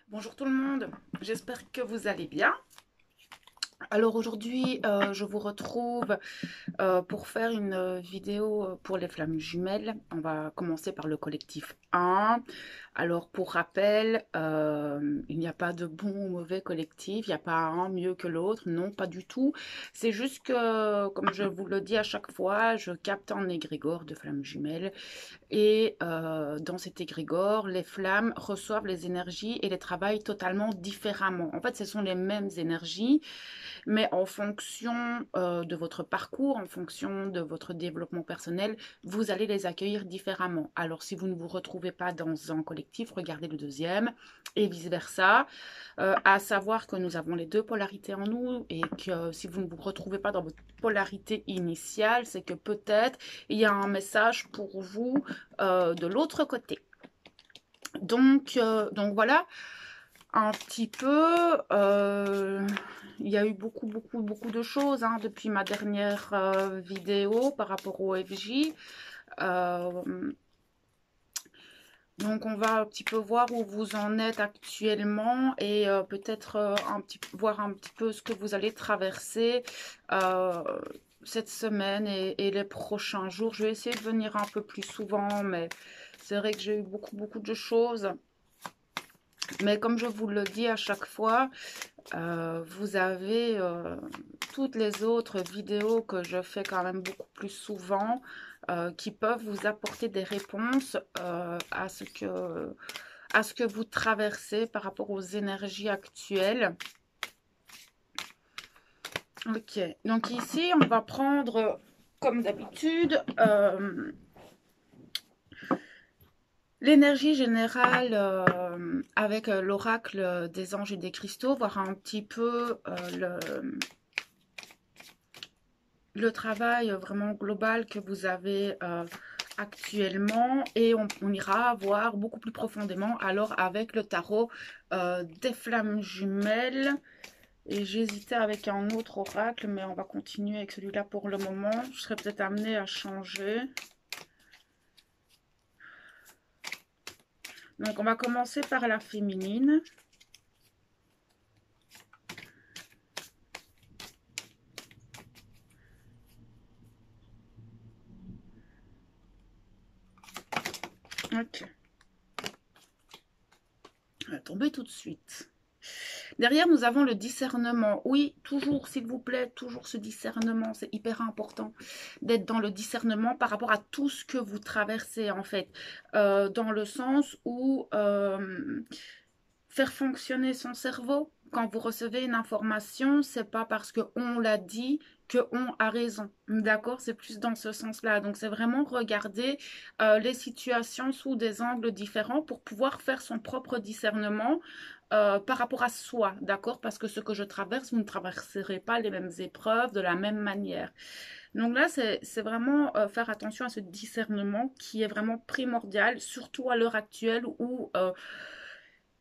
Bonjour tout le monde, j'espère que vous allez bien. Alors aujourd'hui, je vous retrouve pour faire une vidéo pour les flammes jumelles. On va commencer par le collectif 1. Alors pour rappel, il n'y a pas de bon ou mauvais collectif, il n'y a pas un mieux que l'autre, non, pas du tout. C'est juste que, comme je vous le dis à chaque fois, je capte un égrégore de flammes jumelles et dans cet égrégore, les flammes reçoivent les énergies et les travaillent totalement différemment. En fait, ce sont les mêmes énergies, mais en fonction de votre parcours, en fonction de votre développement personnel, vous allez les accueillir différemment. Alors, si vous ne vous retrouvez pas dans un collectif, regardez le deuxième et vice-versa. À savoir que nous avons les deux polarités en nous et que si vous ne vous retrouvez pas dans votre polarité initiale, c'est que peut-être il y a un message pour vous de l'autre côté. Donc voilà, un petit peu. Il y a eu beaucoup de choses hein, depuis ma dernière vidéo par rapport au FJ. Donc on va un petit peu voir où vous en êtes actuellement et peut-être voir un petit peu ce que vous allez traverser euh, cette semaine et les prochains jours. Je vais essayer de venir un peu plus souvent, mais c'est vrai que j'ai eu beaucoup de choses. Mais comme je vous le dis à chaque fois, vous avez toutes les autres vidéos que je fais quand même beaucoup plus souvent qui peuvent vous apporter des réponses à ce que vous traversez par rapport aux énergies actuelles. Ok, donc ici on va prendre comme d'habitude l'énergie générale avec l'oracle des anges et des cristaux, voir un petit peu le travail vraiment global que vous avez actuellement et on ira voir beaucoup plus profondément alors avec le tarot des flammes jumelles. Et j'hésitais avec un autre oracle, mais on va continuer avec celui-là pour le moment. Je serais peut-être amenée à changer. Donc on va commencer par la féminine. Ok, on va tomber tout de suite. Derrière, nous avons le discernement. Oui, toujours, s'il vous plaît, toujours ce discernement. C'est hyper important d'être dans le discernement par rapport à tout ce que vous traversez, en fait. Dans le sens où faire fonctionner son cerveau, quand vous recevez une information, c'est pas parce qu'on l'a dit qu'on a raison. D'accord? C'est plus dans ce sens-là. Donc, c'est vraiment regarder les situations sous des angles différents pour pouvoir faire son propre discernement par rapport à soi. D'accord? Parce que ce que je traverse, vous ne traverserez pas les mêmes épreuves de la même manière. Donc là, c'est vraiment faire attention à ce discernement qui est vraiment primordial, surtout à l'heure actuelle où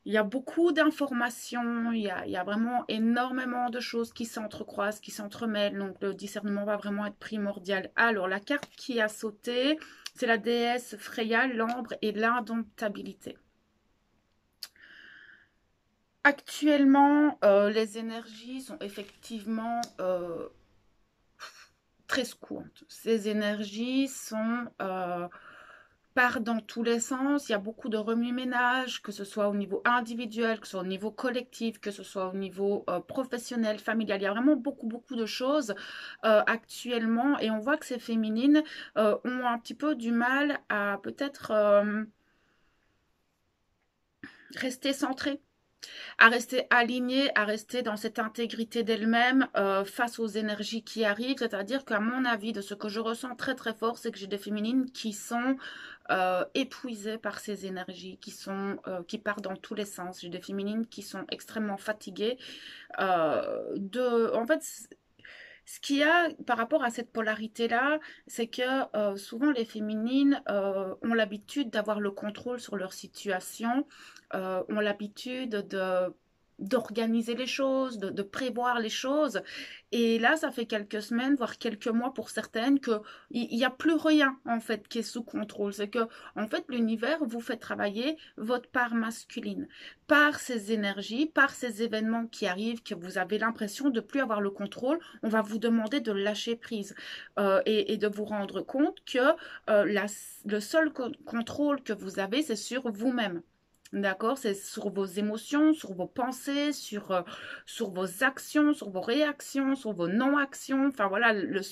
il y a beaucoup d'informations, il y a vraiment énormément de choses qui s'entrecroisent, qui s'entremêlent. Donc le discernement va vraiment être primordial. Alors la carte qui a sauté, c'est la déesse Freya, l'ambre et l'indomptabilité. Actuellement, les énergies sont effectivement très secouantes. Ces énergies sont part dans tous les sens. Il y a beaucoup de remue-ménage, que ce soit au niveau individuel, que ce soit au niveau collectif, que ce soit au niveau professionnel, familial. Il y a vraiment beaucoup de choses actuellement et on voit que ces féminines ont un petit peu du mal à peut-être rester centrées, à rester alignée, à rester dans cette intégrité d'elle-même face aux énergies qui arrivent. C'est-à-dire qu'à mon avis, de ce que je ressens très fort, c'est que j'ai des féminines qui sont épuisées par ces énergies, qui partent dans tous les sens. J'ai des féminines qui sont extrêmement fatiguées. En fait, ce qu'il y a par rapport à cette polarité-là, c'est que souvent les féminines ont l'habitude d'avoir le contrôle sur leur situation, ont l'habitude de d'organiser les choses, de prévoir les choses. Et là, ça fait quelques semaines, voire quelques mois pour certaines, que il n'y a plus rien en fait qui est sous contrôle. C'est que en fait l'univers vous fait travailler votre part masculine par ces énergies, par ces événements qui arrivent, que vous avez l'impression de plus avoir le contrôle. On va vous demander de lâcher prise et de vous rendre compte que le seul contrôle que vous avez, c'est sur vous-même. D'accord? C'est sur vos émotions, sur vos pensées, sur vos actions, sur vos réactions, sur vos non-actions. Enfin voilà, la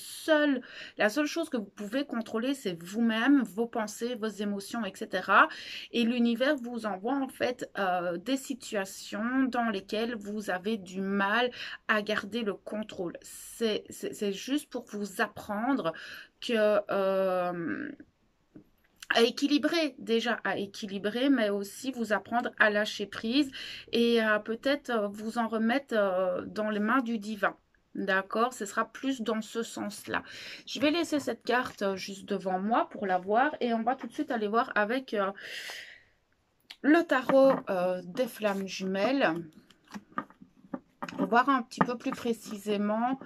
seule chose que vous pouvez contrôler, c'est vous-même, vos pensées, vos émotions, etc. Et l'univers vous envoie en fait des situations dans lesquelles vous avez du mal à garder le contrôle. C'est juste pour vous apprendre que à équilibrer, déjà à équilibrer, mais aussi vous apprendre à lâcher prise et à peut-être vous en remettre dans les mains du divin. D'accord? Ce sera plus dans ce sens-là. Je vais laisser cette carte juste devant moi pour la voir et on va tout de suite aller voir avec le tarot des flammes jumelles pour voir un petit peu plus précisément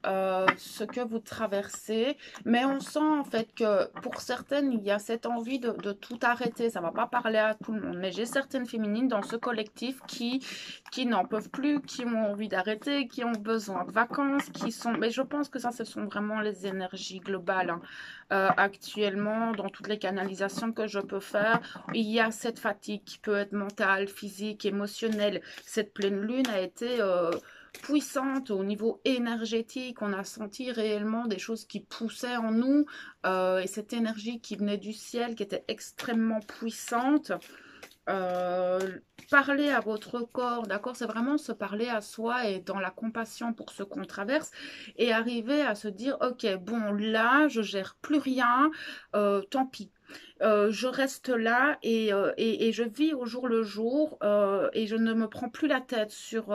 ce que vous traversez, mais on sent en fait que pour certaines il y a cette envie de tout arrêter. Ça va pas parler à tout le monde, mais j'ai certaines féminines dans ce collectif qui n'en peuvent plus, qui ont envie d'arrêter, qui ont besoin de vacances, qui sont, mais je pense que ça ce sont vraiment les énergies globales hein. Actuellement dans toutes les canalisations que je peux faire, il y a cette fatigue qui peut être mentale, physique, émotionnelle. Cette pleine lune a été puissante au niveau énergétique. On a senti réellement des choses qui poussaient en nous et cette énergie qui venait du ciel qui était extrêmement puissante. Parler à votre corps, d'accord, c'est vraiment se parler à soi et dans la compassion pour ce qu'on traverse et arriver à se dire ok bon là je gère plus rien, tant pis. Je reste là et je vis au jour le jour et je ne me prends plus la tête sur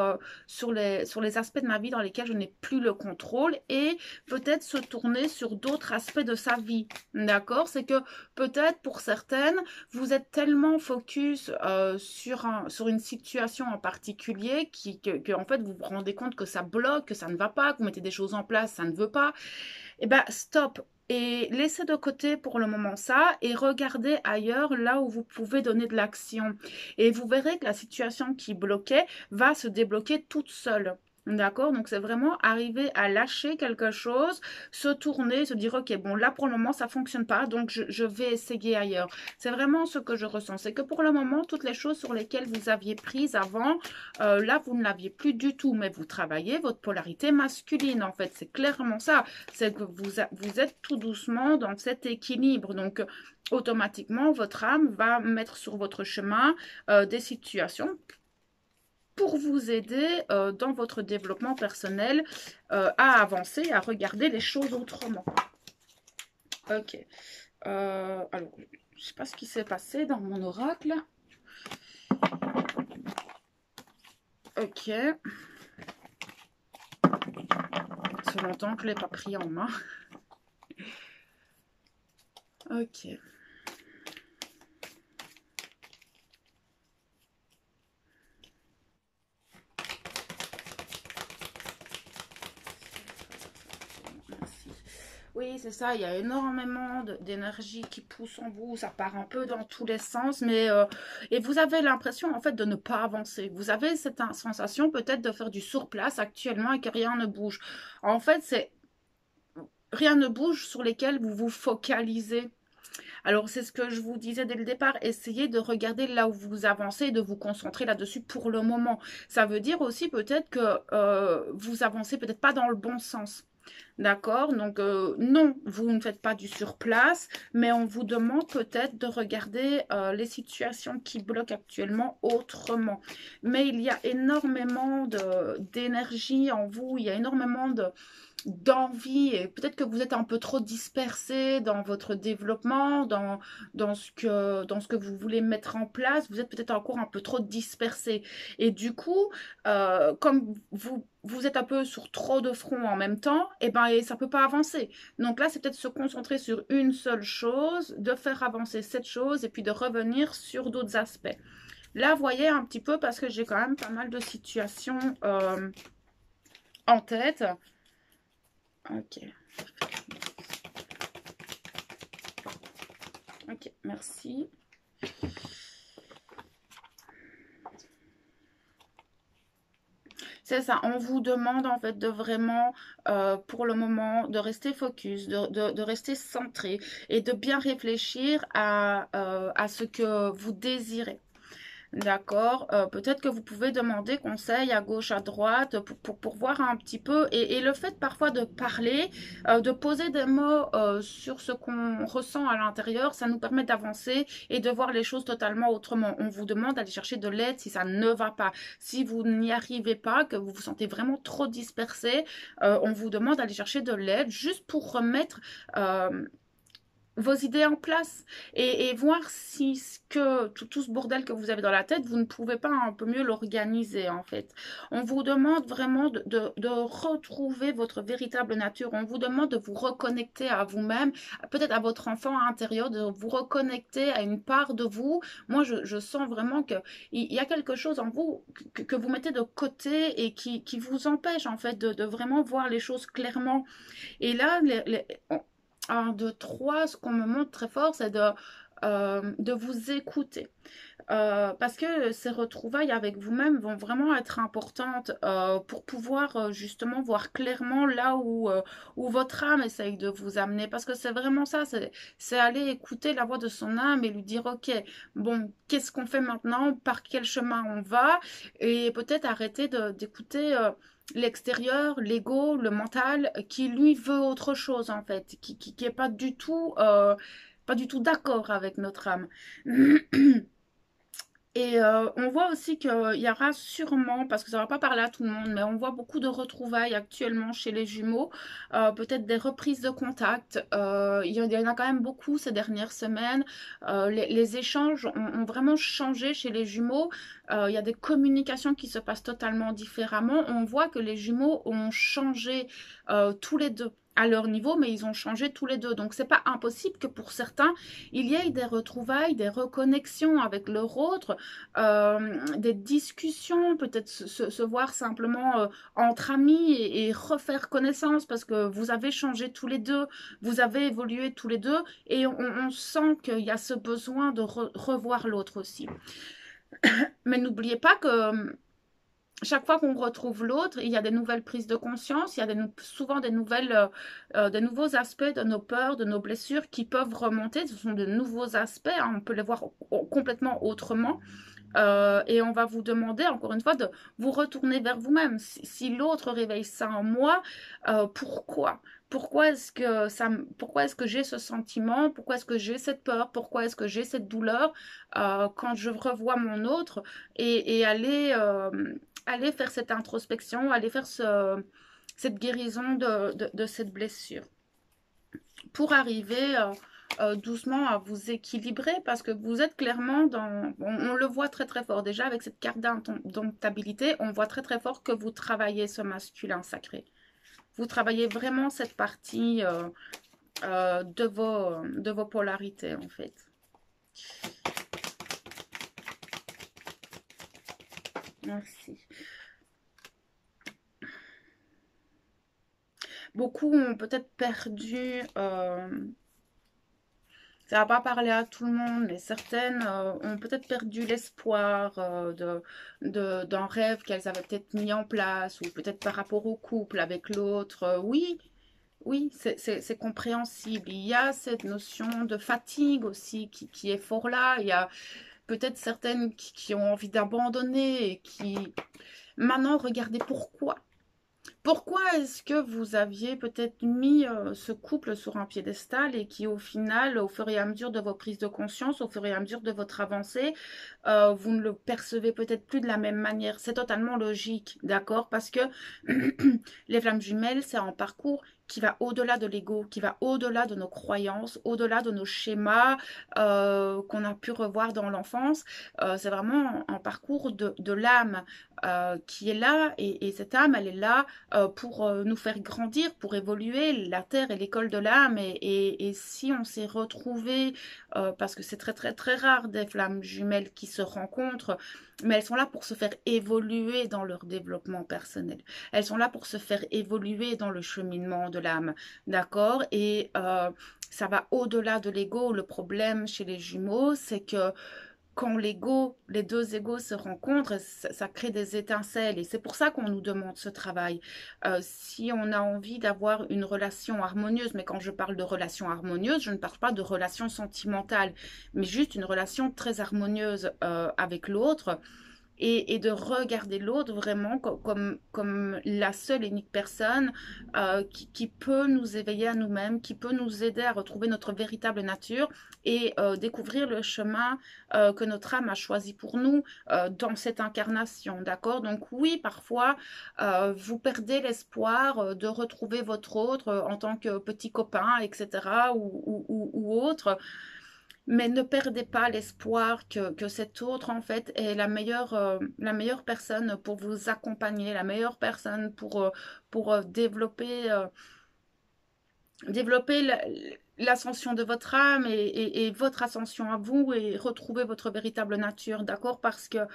les aspects de ma vie dans lesquels je n'ai plus le contrôle et peut-être se tourner sur d'autres aspects de sa vie. D'accord? C'est que peut-être pour certaines, vous êtes tellement focus sur une situation en particulier que en fait vous vous rendez compte que ça bloque, que ça ne va pas, que vous mettez des choses en place, ça ne veut pas. Et ben stop, et laissez de côté pour le moment ça et regardez ailleurs là où vous pouvez donner de l'action. Et vous verrez que la situation qui bloquait va se débloquer toute seule. D'accord? Donc c'est vraiment arriver à lâcher quelque chose, se tourner, se dire ok bon là pour le moment ça fonctionne pas donc je vais essayer ailleurs. C'est vraiment ce que je ressens. C'est que pour le moment toutes les choses sur lesquelles vous aviez prise avant, là vous ne l'aviez plus du tout mais vous travaillez votre polarité masculine en fait. C'est clairement ça. C'est que vous êtes tout doucement dans cet équilibre. Donc automatiquement votre âme va mettre sur votre chemin des situations pour vous aider dans votre développement personnel à avancer, à regarder les choses autrement. Ok. Alors, je ne sais pas ce qui s'est passé dans mon oracle. Ok. Ça fait longtemps que je ne l'ai pas pris en main. Ok. Oui, c'est ça, il y a énormément d'énergie qui pousse en vous, ça part un peu dans tous les sens, mais et vous avez l'impression en fait de ne pas avancer. Vous avez cette sensation peut-être de faire du surplace actuellement et que rien ne bouge. En fait, c'est rien ne bouge sur lesquels vous vous focalisez. Alors, c'est ce que je vous disais dès le départ, essayez de regarder là où vous avancez et de vous concentrer là-dessus pour le moment. Ça veut dire aussi peut-être que vous avancez peut-être pas dans le bon sens. D'accord? Donc, non, vous ne faites pas du surplace, mais on vous demande peut-être de regarder les situations qui bloquent actuellement autrement. Mais il y a énormément d'énergie en vous, il y a énormément d'envie et peut-être que vous êtes un peu trop dispersé dans votre développement, dans ce que vous voulez mettre en place, vous êtes peut-être encore un peu trop dispersé et du coup comme vous êtes un peu sur trop de fronts en même temps, et ben ça peut pas avancer. Donc là, c'est peut-être se concentrer sur une seule chose, de faire avancer cette chose et puis de revenir sur d'autres aspects. Là, voyez un petit peu, parce que j'ai quand même pas mal de situations en tête. Ok. Ok, merci. C'est ça, on vous demande en fait de vraiment, pour le moment, de rester focus, de rester centré et de bien réfléchir à ce que vous désirez. D'accord. Peut-être que vous pouvez demander conseil à gauche, à droite, pour voir un petit peu. Et le fait parfois de parler, de poser des mots sur ce qu'on ressent à l'intérieur, ça nous permet d'avancer et de voir les choses totalement autrement. On vous demande d'aller chercher de l'aide si ça ne va pas. Si vous n'y arrivez pas, que vous vous sentez vraiment trop dispersé, on vous demande d'aller chercher de l'aide juste pour remettre vos idées en place et voir si tout ce bordel que vous avez dans la tête, vous ne pouvez pas un peu mieux l'organiser en fait. On vous demande vraiment de retrouver votre véritable nature. On vous demande de vous reconnecter à vous-même, peut-être à votre enfant intérieur, de vous reconnecter à une part de vous. Moi, je sens vraiment qu'il y a quelque chose en vous que vous mettez de côté et qui vous empêche en fait de vraiment voir les choses clairement. Et là, un, deux, trois, ce qu'on me montre très fort, c'est de vous écouter. Parce que ces retrouvailles avec vous-même vont vraiment être importantes pour pouvoir justement voir clairement là où votre âme essaye de vous amener. Parce que c'est vraiment ça, c'est aller écouter la voix de son âme et lui dire, ok, bon, qu'est-ce qu'on fait maintenant, par quel chemin on va, et peut-être arrêter d'écouter l'extérieur, l'ego, le mental, qui lui veut autre chose en fait, qui est pas du tout d'accord avec notre âme. Et on voit aussi qu'il y aura sûrement, parce que ça ne va pas parler à tout le monde, mais on voit beaucoup de retrouvailles actuellement chez les jumeaux, peut-être des reprises de contact. Il y en a quand même beaucoup ces dernières semaines. Les échanges ont vraiment changé chez les jumeaux. Il y a des communications qui se passent totalement différemment. On voit que les jumeaux ont changé tous les deux à leur niveau, mais ils ont changé tous les deux. Donc, c'est pas impossible que pour certains, il y ait des retrouvailles, des reconnexions avec leur autre, des discussions, peut-être se voir simplement entre amis et refaire connaissance parce que vous avez changé tous les deux, vous avez évolué tous les deux et on sent qu'il y a ce besoin de revoir l'autre aussi. Mais n'oubliez pas que chaque fois qu'on retrouve l'autre, il y a des nouvelles prises de conscience, il y a souvent des nouveaux aspects de nos peurs, de nos blessures qui peuvent remonter. Ce sont de nouveaux aspects, hein, on peut les voir complètement autrement. Et on va vous demander, encore une fois, de vous retourner vers vous-même. Si l'autre réveille ça en moi, pourquoi? Pourquoi est-ce que j'ai ce sentiment? Pourquoi est-ce que j'ai cette peur? Pourquoi est-ce que j'ai cette douleur quand je revois mon autre et aller faire cette introspection, aller faire cette guérison de cette blessure pour arriver doucement à vous équilibrer parce que vous êtes clairement dans... On le voit très très fort déjà avec cette carte d'indomptabilité, on voit très très fort que vous travaillez ce masculin sacré. Vous travaillez vraiment cette partie de vos polarités en fait. Merci. Beaucoup ont peut-être perdu... ça va pas parler à tout le monde, mais certaines ont peut-être perdu l'espoir d'un rêve qu'elles avaient peut-être mis en place, ou peut-être par rapport au couple avec l'autre. Oui, oui, c'est compréhensible. Il y a cette notion de fatigue aussi qui est fort là. Il y a peut-être certaines qui ont envie d'abandonner et qui... Maintenant, regardez pourquoi. Pourquoi est-ce que vous aviez peut-être mis ce couple sur un piédestal et qui au final, au fur et à mesure de vos prises de conscience, au fur et à mesure de votre avancée, vous ne le percevez peut-être plus de la même manière. C'est totalement logique, d'accord? Parce que les flammes jumelles, c'est un parcours qui va au-delà de l'ego, qui va au-delà de nos croyances, au-delà de nos schémas qu'on a pu revoir dans l'enfance. C'est vraiment un parcours de l'âme qui est là et cette âme, elle est là pour nous faire grandir, pour évoluer. La Terre est l'école de l'âme et si on s'est retrouvé, parce que c'est très très très rare des flammes jumelles qui se rencontrent, mais elles sont là pour se faire évoluer dans leur développement personnel. Elles sont là pour se faire évoluer dans le cheminement de l'âme, d'accord? Et ça va au-delà de l'ego. Le problème chez les jumeaux, c'est que quand les deux égos se rencontrent, ça crée des étincelles et c'est pour ça qu'on nous demande ce travail. Si on a envie d'avoir une relation harmonieuse, mais quand je parle de relation harmonieuse, je ne parle pas de relation sentimentale, mais juste une relation très harmonieuse avec l'autre, et de regarder l'autre vraiment comme la seule et unique personne qui peut nous éveiller à nous-mêmes, qui peut nous aider à retrouver notre véritable nature et découvrir le chemin que notre âme a choisi pour nous dans cette incarnation, d'accord? Donc oui, parfois, vous perdez l'espoir de retrouver votre autre en tant que petit copain, etc., ou autre. Mais ne perdez pas l'espoir que cet autre, en fait, est la meilleure personne pour vous accompagner, la meilleure personne pour développer l'ascension de votre âme et votre ascension à vous et retrouver votre véritable nature, d'accord? Parce qu'il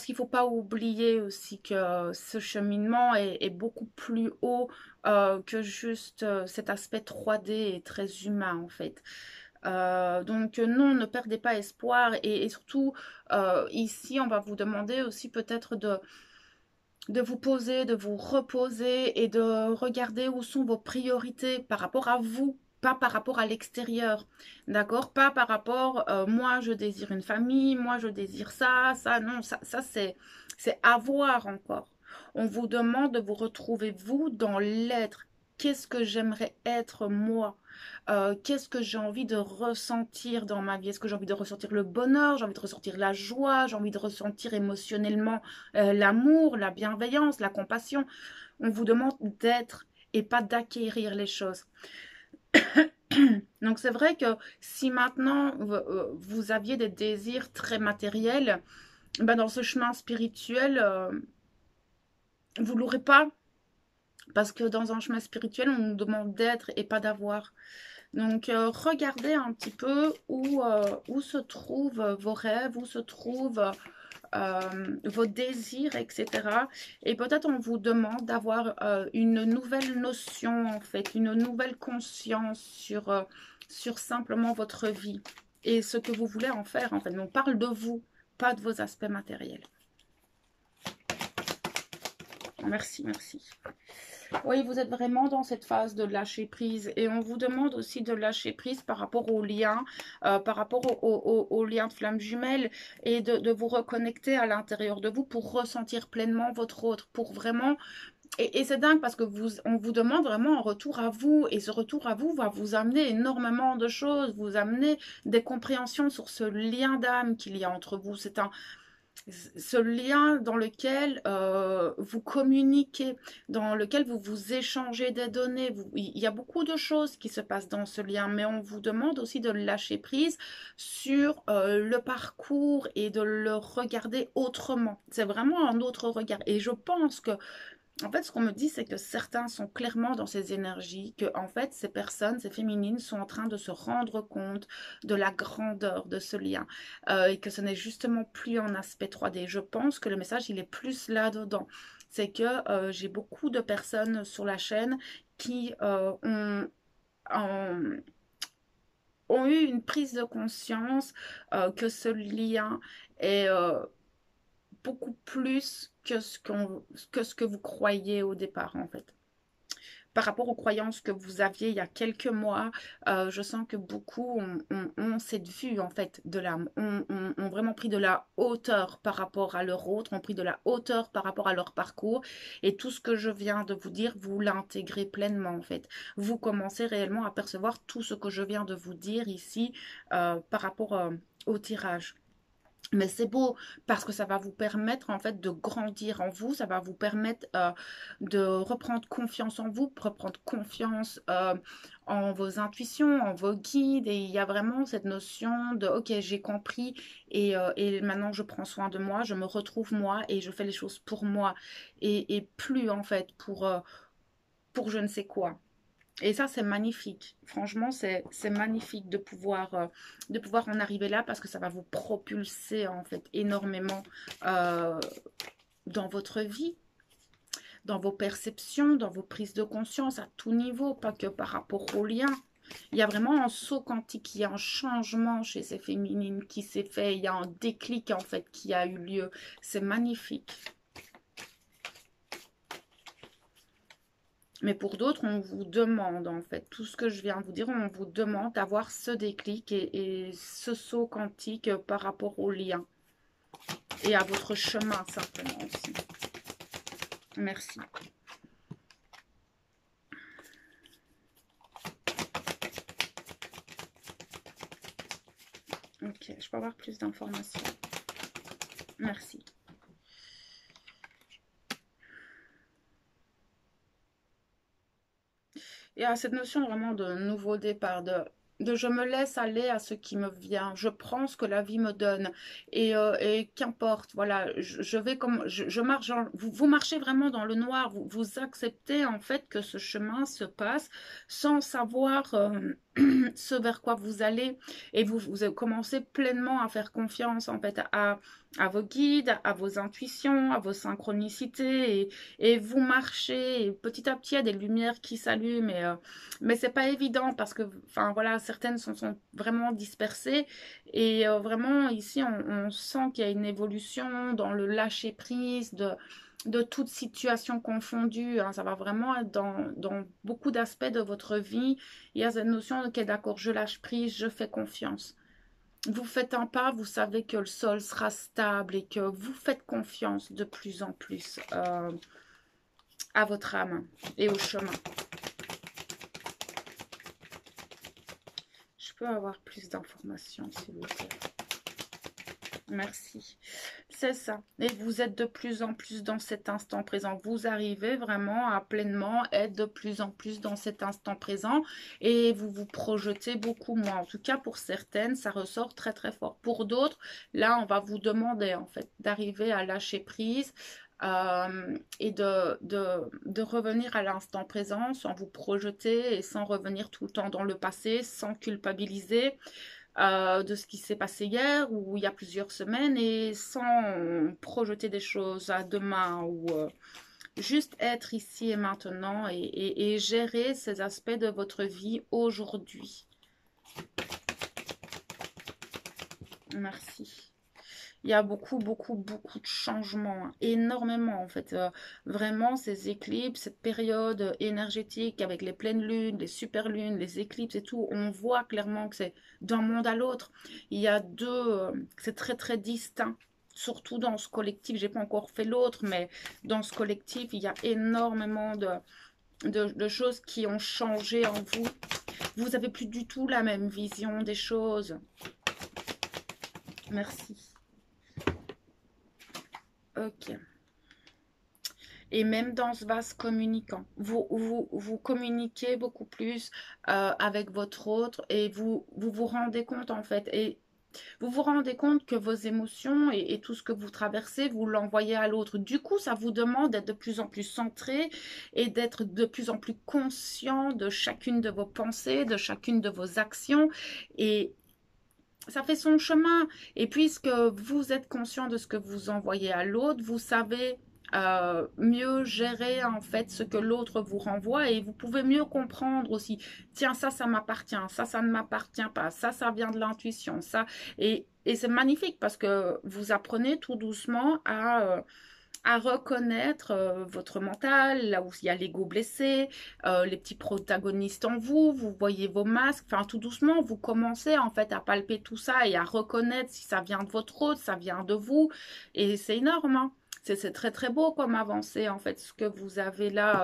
ne faut pas oublier aussi que ce cheminement est beaucoup plus haut que juste cet aspect 3D et très humain, en fait. Donc non, ne perdez pas espoir et surtout ici on va vous demander aussi peut-être de vous poser, de vous reposer et de regarder où sont vos priorités par rapport à vous, pas par rapport à l'extérieur, d'accord? Pas par rapport, moi je désire une famille, moi je désire ça, non, ça c'est avoir encore. On vous demande de vous retrouver vous dans l'être. Qu'est-ce que j'aimerais être moi? Qu'est-ce que j'ai envie de ressentir dans ma vie? Est-ce que j'ai envie de ressentir le bonheur? J'ai envie de ressentir la joie? J'ai envie de ressentir émotionnellement l'amour, la bienveillance, la compassion? On vous demande d'être et pas d'acquérir les choses. Donc c'est vrai que si maintenant vous aviez des désirs très matériels, ben dans ce chemin spirituel, vous ne l'aurez pas. Parce que dans un chemin spirituel, on nous demande d'être et pas d'avoir. Donc, regardez un petit peu où se trouvent vos rêves, où se trouvent vos désirs, etc. Et peut-être on vous demande d'avoir une nouvelle notion, en fait, une nouvelle conscience sur simplement votre vie et ce que vous voulez en faire, en fait. On parle de vous, pas de vos aspects matériels. Merci, merci. Oui, vous êtes vraiment dans cette phase de lâcher prise et on vous demande aussi de lâcher prise par rapport aux liens, par rapport aux liens de flammes jumelles et de vous reconnecter à l'intérieur de vous pour ressentir pleinement votre autre, pour vraiment... Et c'est dingue parce que on vous demande vraiment un retour à vous et ce retour à vous va vous amener énormément de choses, vous amener des compréhensions sur ce lien d'âme qu'il y a entre vous. C'est ce lien dans lequel vous communiquez, dans lequel vous vous échangez des données. Il y a beaucoup de choses qui se passent dans ce lien, mais on vous demande aussi de lâcher prise sur le parcours et de le regarder autrement. C'est vraiment un autre regard. Et je pense que en fait, ce qu'on me dit, c'est que certains sont clairement dans ces énergies, que en fait, ces personnes, ces féminines, sont en train de se rendre compte de la grandeur de ce lien et que ce n'est justement plus un aspect 3D. Je pense que le message, il est plus là-dedans. C'est que j'ai beaucoup de personnes sur la chaîne qui ont ont eu une prise de conscience que ce lien est beaucoup plus que ce que vous croyez au départ, en fait. Par rapport aux croyances que vous aviez il y a quelques mois, je sens que beaucoup ont cette vue, en fait, de l'âme, ont vraiment pris de la hauteur par rapport à leur autre, ont pris de la hauteur par rapport à leur parcours, et tout ce que je viens de vous dire, vous l'intégrez pleinement, en fait. Vous commencez réellement à percevoir tout ce que je viens de vous dire ici par rapport au tirage. Mais c'est beau parce que ça va vous permettre en fait de grandir en vous, ça va vous permettre de reprendre confiance en vous, reprendre confiance en vos intuitions, en vos guides. Et il y a vraiment cette notion de ok, j'ai compris et maintenant je prends soin de moi, je me retrouve moi et je fais les choses pour moi et plus en fait pour je ne sais quoi. Et ça, c'est magnifique. Franchement, c'est magnifique de pouvoir en arriver là parce que ça va vous propulser en fait énormément euh, dans votre vie, dans vos perceptions, dans vos prises de conscience à tout niveau, pas que par rapport aux liens. Il y a vraiment un saut quantique, il y a un changement chez ces féminines qui s'est fait, il y a un déclic en fait qui a eu lieu. C'est magnifique. Mais pour d'autres, on vous demande, en fait, tout ce que je viens de vous dire, on vous demande d'avoir ce déclic et ce saut quantique par rapport au lien et à votre chemin, simplement aussi. Merci. Ok, je peux avoir plus d'informations. Merci. Et à cette notion vraiment de nouveau départ, de je me laisse aller à ce qui me vient, je prends ce que la vie me donne et qu'importe, voilà, je vais comme, je marche, vous marchez vraiment dans le noir, vous acceptez en fait que ce chemin se passe sans savoir ce vers quoi vous allez et vous commencez pleinement à faire confiance en fait à vos guides, à vos intuitions, à vos synchronicités et vous marchez et petit à petit il y a des lumières qui s'allument mais c'est pas évident parce que enfin voilà certaines sont vraiment dispersées et vraiment ici on sent qu'il y a une évolution dans le lâcher prise de toute situation confondue, hein. Ça va vraiment être dans beaucoup d'aspects de votre vie. Il y a cette notion de, ok, d'accord, je lâche prise, je fais confiance. Vous faites un pas, vous savez que le sol sera stable et que vous faites confiance de plus en plus à votre âme et au chemin. Je peux avoir plus d'informations, s'il vous plaît. Merci. C'est ça. Et vous êtes de plus en plus dans cet instant présent. Vous arrivez vraiment à pleinement être de plus en plus dans cet instant présent et vous vous projetez beaucoup moins. En tout cas, pour certaines, ça ressort très très fort. Pour d'autres, là, on va vous demander en fait d'arriver à lâcher prise et de revenir à l'instant présent sans vous projeter et sans revenir tout le temps dans le passé, sans culpabiliser de ce qui s'est passé hier ou il y a plusieurs semaines et sans projeter des choses à demain ou juste être ici et maintenant et gérer ces aspects de votre vie aujourd'hui. Merci. Il y a beaucoup de changements, hein, énormément en fait. Vraiment, ces éclipses, cette période énergétique avec les pleines lunes, les super lunes, les éclipses et tout, on voit clairement que c'est d'un monde à l'autre. Il y a c'est très très distinct. Surtout dans ce collectif, j'ai pas encore fait l'autre, mais dans ce collectif, il y a énormément de choses qui ont changé en vous. Vous avez plus du tout la même vision des choses. Merci. Ok. Et même dans ce vase communicant, vous communiquez beaucoup plus avec votre autre et vous rendez compte en fait, et vous vous rendez compte que vos émotions et tout ce que vous traversez, vous l'envoyez à l'autre. Du coup, ça vous demande d'être de plus en plus centré et d'être de plus en plus conscient de chacune de vos pensées, de chacune de vos actions et ça fait son chemin. Et puisque vous êtes conscient de ce que vous envoyez à l'autre, vous savez mieux gérer en fait ce que l'autre vous renvoie et vous pouvez mieux comprendre aussi. Tiens, ça m'appartient, ça ne m'appartient pas, ça vient de l'intuition, ça. Et c'est magnifique parce que vous apprenez tout doucement à reconnaître votre mental, là où il y a l'ego blessé, les petits protagonistes en vous, vous voyez vos masques, enfin tout doucement, vous commencez en fait à palper tout ça et à reconnaître si ça vient de votre autre, ça vient de vous, et c'est énorme, hein. C'est très très beau comme avancée en fait, ce que vous avez là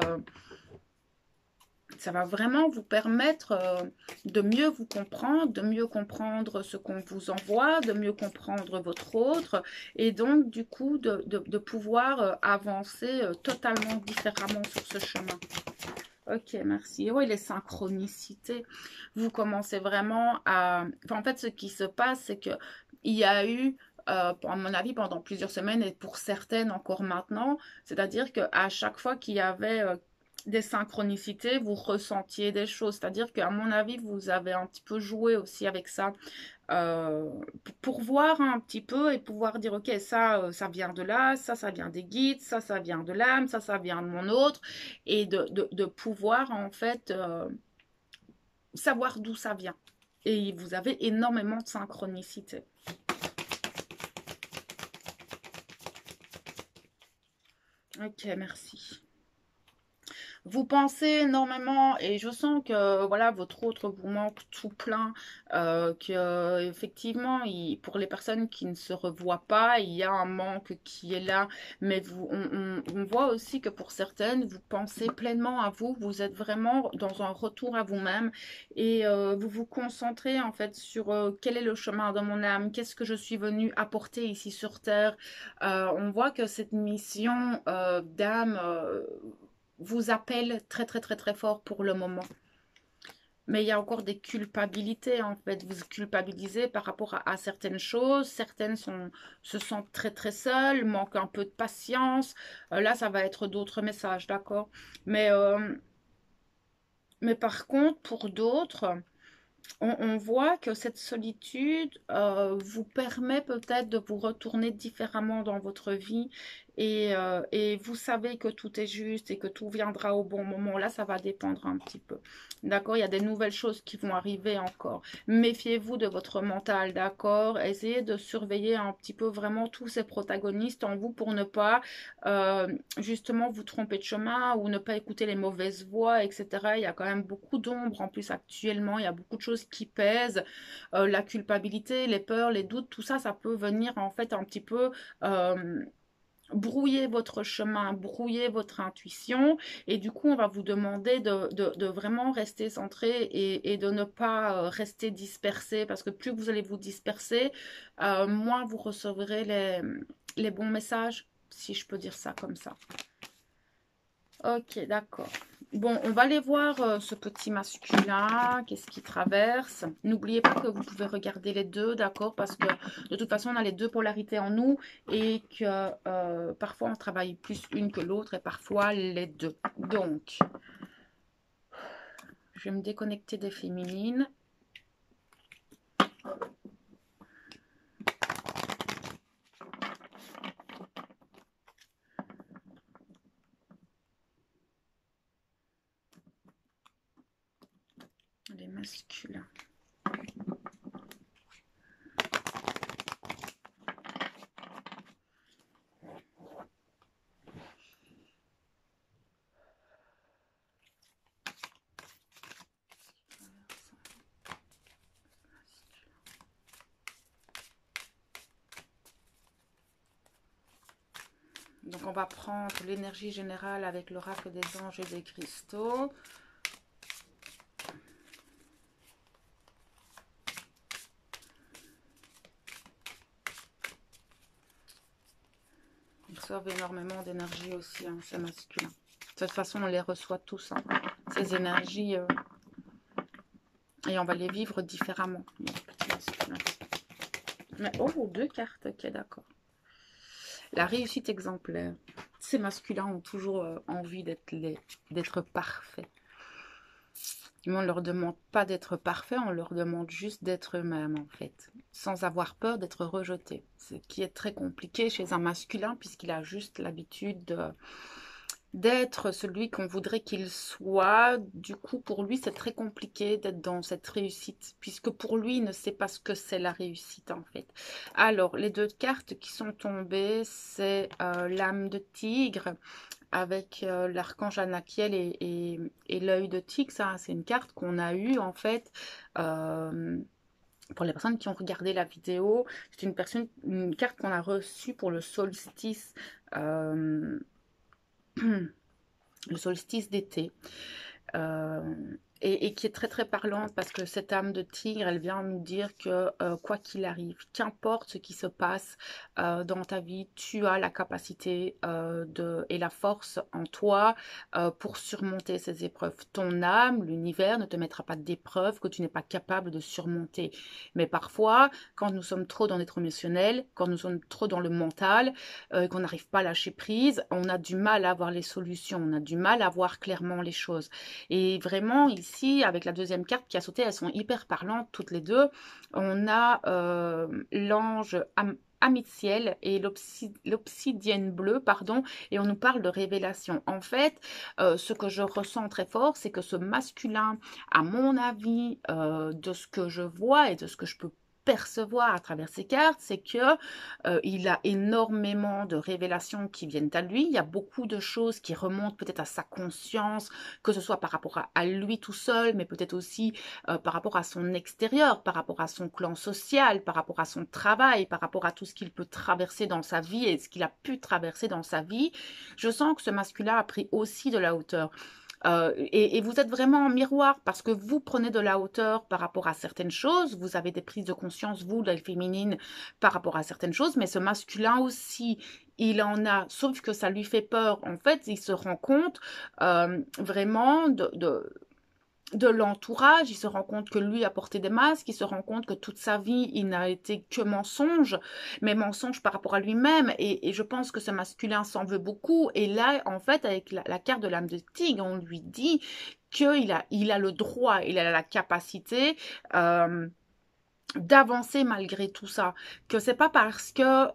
ça va vraiment vous permettre de mieux vous comprendre, de mieux comprendre ce qu'on vous envoie, de mieux comprendre votre autre, et donc du coup de pouvoir avancer totalement différemment sur ce chemin. Ok, merci. Oui, les synchronicités. Vous commencez vraiment à... Enfin, en fait, ce qui se passe, c'est que il y a eu, à mon avis, pendant plusieurs semaines, et pour certaines encore maintenant, c'est-à-dire qu'à chaque fois qu'il y avait des synchronicités, vous ressentiez des choses. C'est-à-dire qu'à mon avis, vous avez un petit peu joué aussi avec ça euh, pour voir un petit peu et pouvoir dire, ok, ça vient de là, ça vient des guides, ça vient de l'âme, ça vient de mon autre, et de pouvoir en fait savoir d'où ça vient. Et vous avez énormément de synchronicité. Ok, merci. Vous pensez énormément et je sens que voilà votre autre vous manque tout plein, que effectivement pour les personnes qui ne se revoient pas, il y a un manque qui est là, mais on voit aussi que pour certaines vous pensez pleinement à vous, vous êtes vraiment dans un retour à vous-même et vous vous concentrez en fait sur quel est le chemin de mon âme, qu'est-ce que je suis venue apporter ici sur terre. On voit que cette mission d'âme vous appelle très très très très fort pour le moment. Mais il y a encore des culpabilités en fait. Vous culpabilisez par rapport à certaines choses. Certaines se sentent très très seules, manquent un peu de patience. Là, ça va être d'autres messages, d'accord? Mais par contre, pour d'autres, on voit que cette solitude vous permet peut-être de vous retourner différemment dans votre vie et vous savez que tout est juste et que tout viendra au bon moment. Là, ça va dépendre un petit peu. D'accord? Il y a des nouvelles choses qui vont arriver encore. Méfiez-vous de votre mental, d'accord? Essayez de surveiller un petit peu vraiment tous ces protagonistes en vous pour ne pas euh, justement vous tromper de chemin ou ne pas écouter les mauvaises voix, etc. Il y a quand même beaucoup d'ombre en plus actuellement. Il y a beaucoup de choses qui pèsent. La culpabilité, les peurs, les doutes, tout ça, ça peut venir en fait un petit peu... brouiller votre chemin, brouiller votre intuition et du coup on va vous demander de vraiment rester centré et de ne pas rester dispersé parce que plus vous allez vous disperser, moins vous recevrez les bons messages, si je peux dire ça comme ça. Ok, d'accord. Bon, on va aller voir ce petit masculin, qu'est-ce qu'il traverse. N'oubliez pas que vous pouvez regarder les deux, d'accord? Parce que de toute façon, on a les deux polarités en nous et que parfois on travaille plus une que l'autre et parfois les deux. Donc, je vais me déconnecter des féminines. Les masculins. Donc on va prendre l'énergie générale avec l'oracle des anges et des cristaux. Ils reçoivent énormément d'énergie aussi, hein, ces masculins. De toute façon, on les reçoit tous, hein, ces énergies. Et on va les vivre différemment. Mais, oh, deux cartes, ok, d'accord. La réussite exemplaire. Ces masculins ont toujours envie d'être parfaits. Mais on ne leur demande pas d'être parfaits, on leur demande juste d'être eux-mêmes, en fait. Sans avoir peur d'être rejetés. Ce qui est très compliqué chez un masculin, puisqu'il a juste l'habitude d'être celui qu'on voudrait qu'il soit. Du coup, pour lui, c'est très compliqué d'être dans cette réussite, puisque pour lui, il ne sait pas ce que c'est la réussite, en fait. Alors, les deux cartes qui sont tombées, c'est l'âme de tigre, avec l'archange Anakiel et l'œil de tigre. Ça, c'est une carte qu'on a eue, en fait, pour les personnes qui ont regardé la vidéo. C'est une carte qu'on a reçue pour le solstice le solstice d'été. euh, et qui est très très parlante parce que cette âme de tigre, elle vient nous dire que quoi qu'il arrive, qu'importe ce qui se passe dans ta vie, tu as la capacité et la force en toi pour surmonter ces épreuves. Ton âme, l'univers ne te mettra pas d'épreuves que tu n'es pas capable de surmonter. Mais parfois, quand nous sommes trop dans notre émotionnel, quand nous sommes trop dans le mental, qu'on n'arrive pas à lâcher prise, on a du mal à voir les solutions, on a du mal à voir clairement les choses. Et vraiment, ici, avec la deuxième carte qui a sauté, elles sont hyper parlantes toutes les deux. On a l'ange Amitziel et l'obsidienne bleue, pardon, et on nous parle de révélation. En fait, ce que je ressens très fort, c'est que ce masculin, à mon avis, de ce que je vois et de ce que je peux percevoir à travers ces cartes, c'est que il a énormément de révélations qui viennent à lui. Il y a beaucoup de choses qui remontent peut-être à sa conscience, que ce soit par rapport à lui tout seul, mais peut-être aussi par rapport à son extérieur, par rapport à son clan social, par rapport à son travail, par rapport à tout ce qu'il peut traverser dans sa vie et ce qu'il a pu traverser dans sa vie. Je sens que ce masculin a pris aussi de la hauteur. Et vous êtes vraiment en miroir parce que vous prenez de la hauteur par rapport à certaines choses, vous avez des prises de conscience, vous, la féminine, par rapport à certaines choses, mais ce masculin aussi, il en a, sauf que ça lui fait peur. En fait, il se rend compte vraiment de l'entourage, il se rend compte que lui a porté des masques, il se rend compte que toute sa vie, il n'a été que mensonge, mais mensonge par rapport à lui-même, et je pense que ce masculin s'en veut beaucoup, et là, en fait, avec la carte de l'âme de tigre, on lui dit qu'il a le droit, il a la capacité d'avancer malgré tout ça, que c'est pas parce que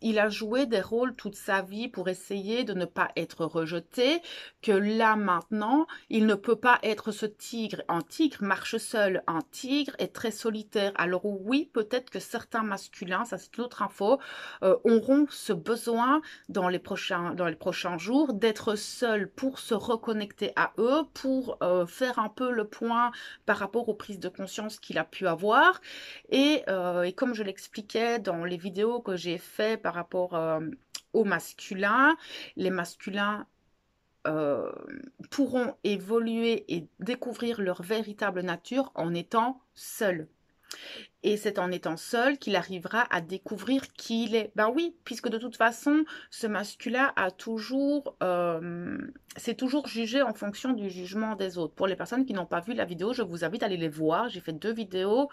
il a joué des rôles toute sa vie pour essayer de ne pas être rejeté que là maintenant il ne peut pas être ce tigre. Un tigre marche seul, un tigre est très solitaire. Alors oui, peut-être que certains masculins, ça c'est l'autre info, auront ce besoin dans les prochains jours d'être seuls pour se reconnecter à eux, pour faire un peu le point par rapport aux prises de conscience qu'il a pu avoir. Et comme je l'expliquais dans les vidéos que j'ai fait par rapport aux masculins, les masculins pourront évoluer et découvrir leur véritable nature en étant seuls. Et c'est en étant seul qu'il arrivera à découvrir qui il est. Ben oui, puisque de toute façon, ce masculin a toujours, c'est toujours jugé en fonction du jugement des autres. Pour les personnes qui n'ont pas vu la vidéo, je vous invite à aller les voir. J'ai fait 2 vidéos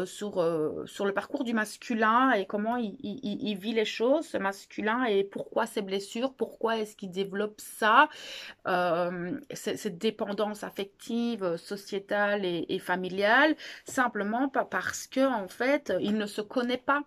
sur le parcours du masculin et comment il vit les choses, ce masculin, et pourquoi ses blessures, pourquoi est-ce qu'il développe ça, cette dépendance affective, sociétale et familiale, simplement parce que en fait, il ne se connaît pas.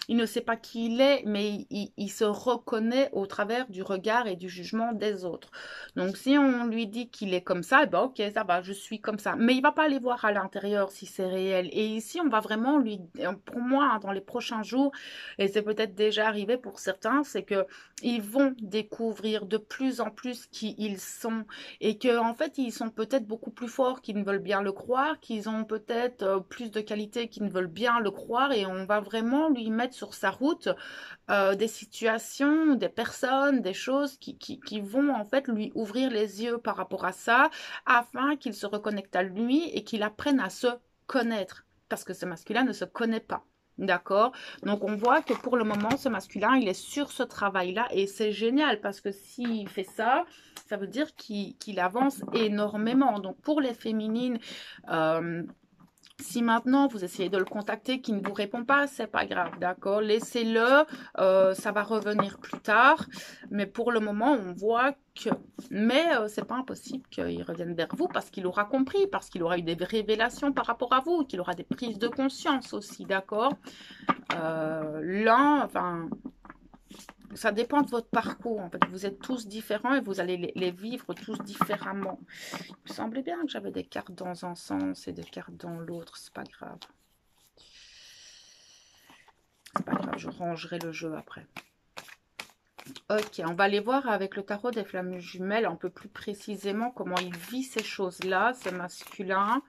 Il ne sait pas qui il est, mais il se reconnaît au travers du regard et du jugement des autres. Donc, si on lui dit qu'il est comme ça, eh ben, ok, ça va, je suis comme ça. Mais il va pas aller voir à l'intérieur si c'est réel. Et ici, on va vraiment lui, pour moi, hein, dans les prochains jours, et c'est peut-être déjà arrivé pour certains, c'est que ils vont découvrir de plus en plus qui ils sont et que en fait, ils sont peut-être beaucoup plus forts qu'ils ne veulent bien le croire, qu'ils ont peut-être plus de qualités qu'ils ne veulent bien le croire, et on va vraiment lui mettre sur sa route des situations, des personnes, des choses qui vont en fait lui ouvrir les yeux par rapport à ça, afin qu'il se reconnecte à lui et qu'il apprenne à se connaître, parce que ce masculin ne se connaît pas. D'accord? Donc on voit que pour le moment, ce masculin, il est sur ce travail-là, et c'est génial parce que s'il fait ça, ça veut dire qu'il avance énormément. Donc pour les féminines, si maintenant vous essayez de le contacter, qu'il ne vous répond pas, c'est pas grave, d'accord? Laissez-le, ça va revenir plus tard. Mais pour le moment, on voit que... Mais c'est pas impossible qu'il revienne vers vous parce qu'il aura compris, parce qu'il aura eu des révélations par rapport à vous, qu'il aura des prises de conscience aussi, d'accord? Enfin... Ça dépend de votre parcours, en fait. Vous êtes tous différents et vous allez les vivre tous différemment. Il me semblait bien que j'avais des cartes dans un sens et des cartes dans l'autre. C'est pas grave. C'est pas grave, je rangerai le jeu après. Ok, on va aller voir avec le tarot des flammes jumelles un peu plus précisément comment il vit ces choses-là, ce masculin.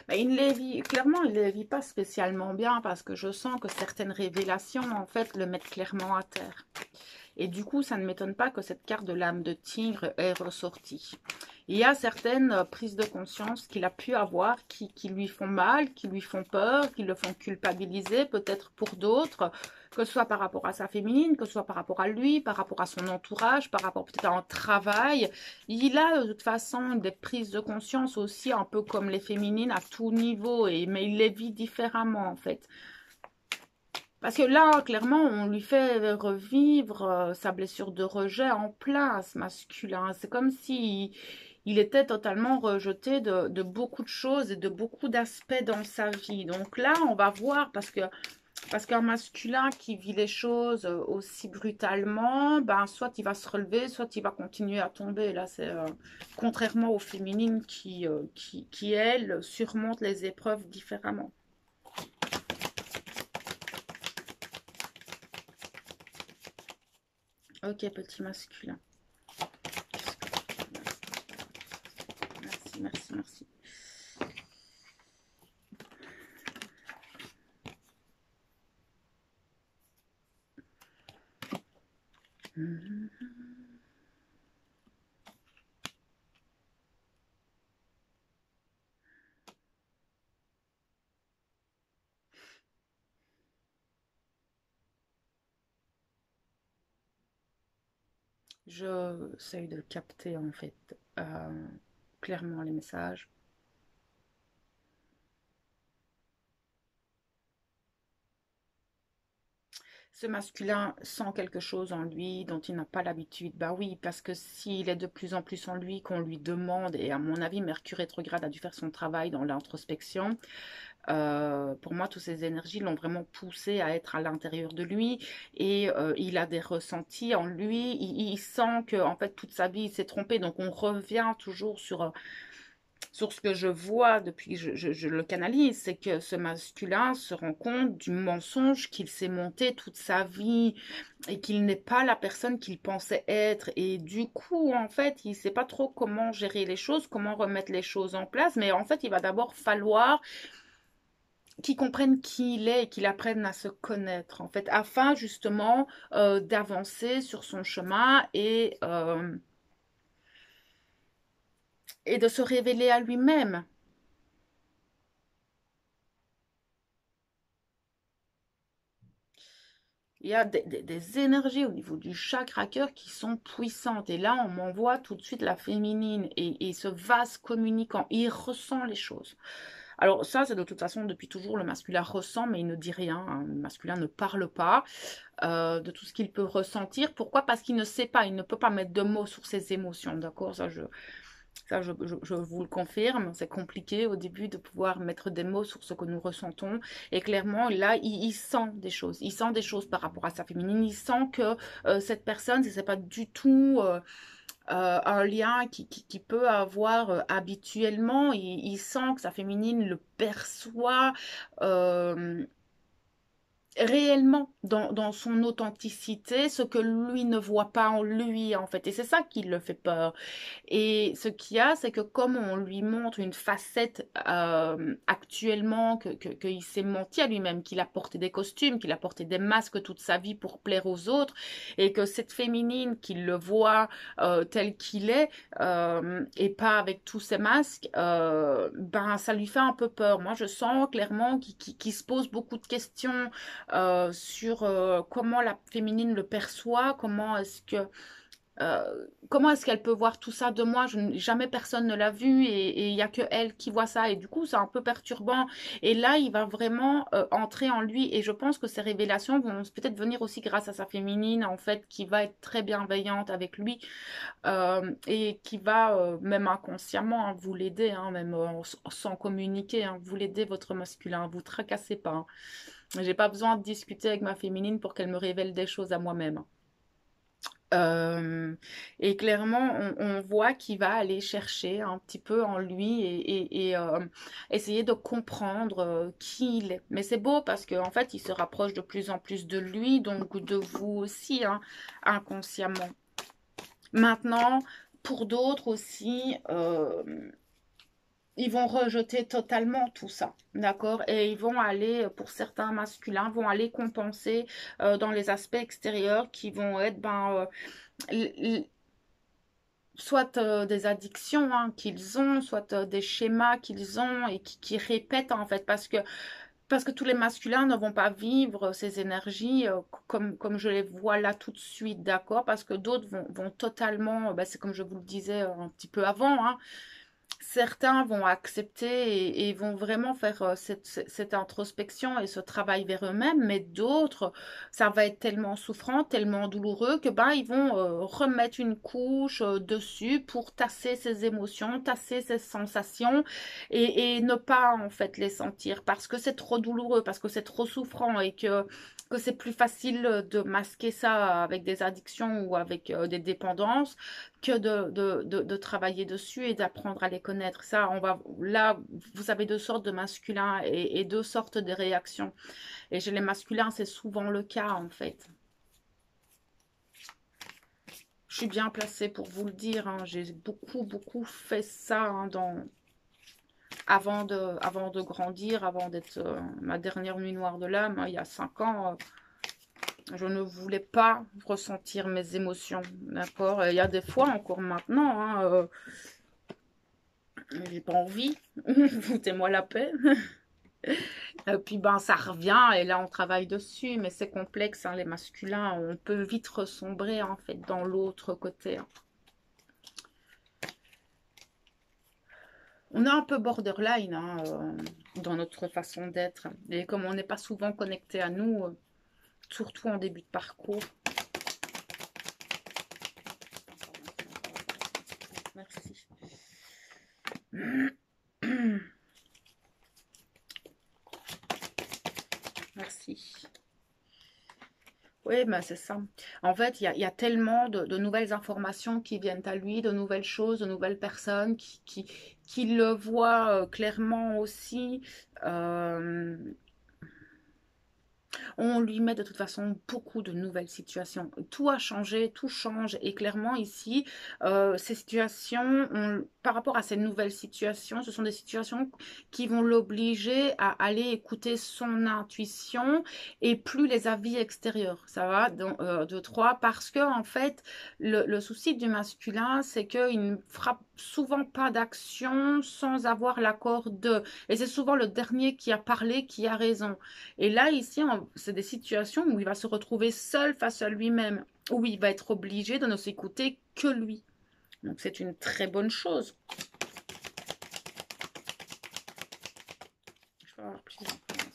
Mais il ne les vit, clairement, il ne les vit pas spécialement bien parce que je sens que certaines révélations, en fait, le mettent clairement à terre. Et du coup, ça ne m'étonne pas que cette carte de l'âme de tigre est ressortie. Il y a certaines prises de conscience qu'il a pu avoir qui lui font mal, qui lui font peur, qui le font culpabiliser, peut-être pour d'autres, que ce soit par rapport à sa féminine, que ce soit par rapport à lui, par rapport à son entourage, par rapport peut-être à un travail. Il a de toute façon des prises de conscience aussi, un peu comme les féminines, à tout niveau, mais il les vit différemment en fait. Parce que là, clairement, on lui fait revivre sa blessure de rejet en place, masculin. C'est comme si il était totalement rejeté de beaucoup de choses et de beaucoup d'aspects dans sa vie. Donc là, on va voir, parce qu'un masculin qui vit les choses aussi brutalement, ben, soit il va se relever, soit il va continuer à tomber. Là, c'est contrairement aux féminines qui, elles, surmontent les épreuves différemment. Ok, petit masculin. Merci, merci, merci. J'essaye de capter en fait clairement les messages. Ce masculin sent quelque chose en lui dont il n'a pas l'habitude. Bah oui, parce que s'il est de plus en plus en lui, qu'on lui demande, et à mon avis, Mercure rétrograde a dû faire son travail dans l'introspection, pour moi, toutes ces énergies l'ont vraiment poussé à être à l'intérieur de lui et il a des ressentis en lui. Il sent que en fait toute sa vie il s'est trompé. Donc on revient toujours sur ce que je vois depuis que je le canalise, c'est que ce masculin se rend compte du mensonge qu'il s'est monté toute sa vie et qu'il n'est pas la personne qu'il pensait être. Et du coup, en fait, il ne sait pas trop comment gérer les choses, comment remettre les choses en place. Mais en fait, il va d'abord falloir qu'il comprenne qui il est et qu'il apprenne à se connaître, en fait, afin justement d'avancer sur son chemin et de se révéler à lui-même. Il y a des énergies au niveau du chakra cœur qui sont puissantes. Et là, on m'envoie tout de suite la féminine et ce vase communicant. Il ressent les choses. Alors ça, c'est de toute façon depuis toujours, le masculin ressent, mais il ne dit rien. Hein. Le masculin ne parle pas de tout ce qu'il peut ressentir. Pourquoi? Parce qu'il ne sait pas, il ne peut pas mettre de mots sur ses émotions. D'accord? Ça, je vous le confirme, c'est compliqué au début de pouvoir mettre des mots sur ce que nous ressentons. Et clairement, là, il sent des choses. Il sent des choses par rapport à sa féminine. Il sent que cette personne, ce n'est pas du tout un lien qui peut avoir habituellement. Il sent que sa féminine le perçoit. Réellement dans son authenticité, ce que lui ne voit pas en lui, en fait. Et c'est ça qui le fait peur. Et ce qu'il y a, c'est que comme on lui montre une facette actuellement, qu'il s'est menti à lui-même, qu'il a porté des costumes, qu'il a porté des masques toute sa vie pour plaire aux autres, et que cette féminine, qu'il le voit tel qu'il est, et pas avec tous ces masques, ben ça lui fait un peu peur. Moi, je sens clairement qu'il se pose beaucoup de questions sur comment la féminine le perçoit, comment est-ce qu'elle peut voir tout ça de moi? Jamais personne ne l'a vu et il n'y a que elle qui voit ça. Et du coup, c'est un peu perturbant. Et là, il va vraiment entrer en lui. Et je pense que ces révélations vont peut-être venir aussi grâce à sa féminine, en fait, qui va être très bienveillante avec lui et qui va, même inconsciemment, hein, vous l'aider, hein, même sans communiquer, hein, vous l'aider, votre masculin. Vous tracassez pas. Hein. J'ai pas besoin de discuter avec ma féminine pour qu'elle me révèle des choses à moi-même. Euh, et clairement, on voit qu'il va aller chercher un petit peu en lui et essayer de comprendre qui il est. Mais c'est beau parce qu'en fait, il se rapproche de plus en plus de lui, donc de vous aussi, hein, inconsciemment. Maintenant, pour d'autres aussi, ils vont rejeter totalement tout ça, d'accord? Et ils vont aller, pour certains masculins, vont aller compenser dans les aspects extérieurs qui vont être, soit des addictions hein, qu'ils ont, soit des schémas qu'ils ont et qui répètent en fait, parce que tous les masculins ne vont pas vivre ces énergies comme je les vois là tout de suite, d'accord? Parce que d'autres vont totalement, c'est comme je vous le disais un petit peu avant, hein, certains vont accepter et vont vraiment faire cette introspection et ce travail vers eux-mêmes, mais d'autres, ça va être tellement souffrant, tellement douloureux que ils vont remettre une couche dessus pour tasser ces émotions, tasser ces sensations et ne pas en fait les sentir parce que c'est trop douloureux, parce que c'est trop souffrant et que c'est plus facile de masquer ça avec des addictions ou avec des dépendances que de travailler dessus et d'apprendre à les connaître. Ça, là, vous avez deux sortes de masculins et deux sortes de réactions. Et chez les masculins, c'est souvent le cas, en fait. Je suis bien placée pour vous le dire. Hein. J'ai beaucoup fait ça hein, avant de grandir, avant d'être ma dernière nuit noire de l'âme, hein, il y a 5 ans. Je ne voulais pas ressentir mes émotions, d'accord? Il y a des fois, encore maintenant, hein, j'ai pas envie, foutez-moi la paix. Et puis ça revient et là on travaille dessus, mais c'est complexe, hein, les masculins, on peut vite ressombrer en fait dans l'autre côté. Hein. On est un peu borderline hein, dans notre façon d'être. Et comme on n'est pas souvent connecté à nous, surtout en début de parcours. Merci. Merci. Oui, c'est ça. En fait, il y a tellement de nouvelles informations qui viennent à lui, de nouvelles choses, de nouvelles personnes qui le voient clairement aussi. Euh, on lui met de toute façon beaucoup de nouvelles situations. Tout a changé, tout change. Et clairement ici, ces situations, par rapport à ces nouvelles situations, ce sont des situations qui vont l'obliger à aller écouter son intuition et plus les avis extérieurs. Ça va, donc, de trois, parce que en fait, le souci du masculin, c'est qu'il ne fera souvent pas d'action sans avoir l'accord de. Et c'est souvent le dernier qui a parlé qui a raison. Et là, ici, c'est des situations où il va se retrouver seul face à lui-même, où il va être obligé de ne s'écouter que lui. Donc, c'est une très bonne chose. Je vais avoir plus d'informations.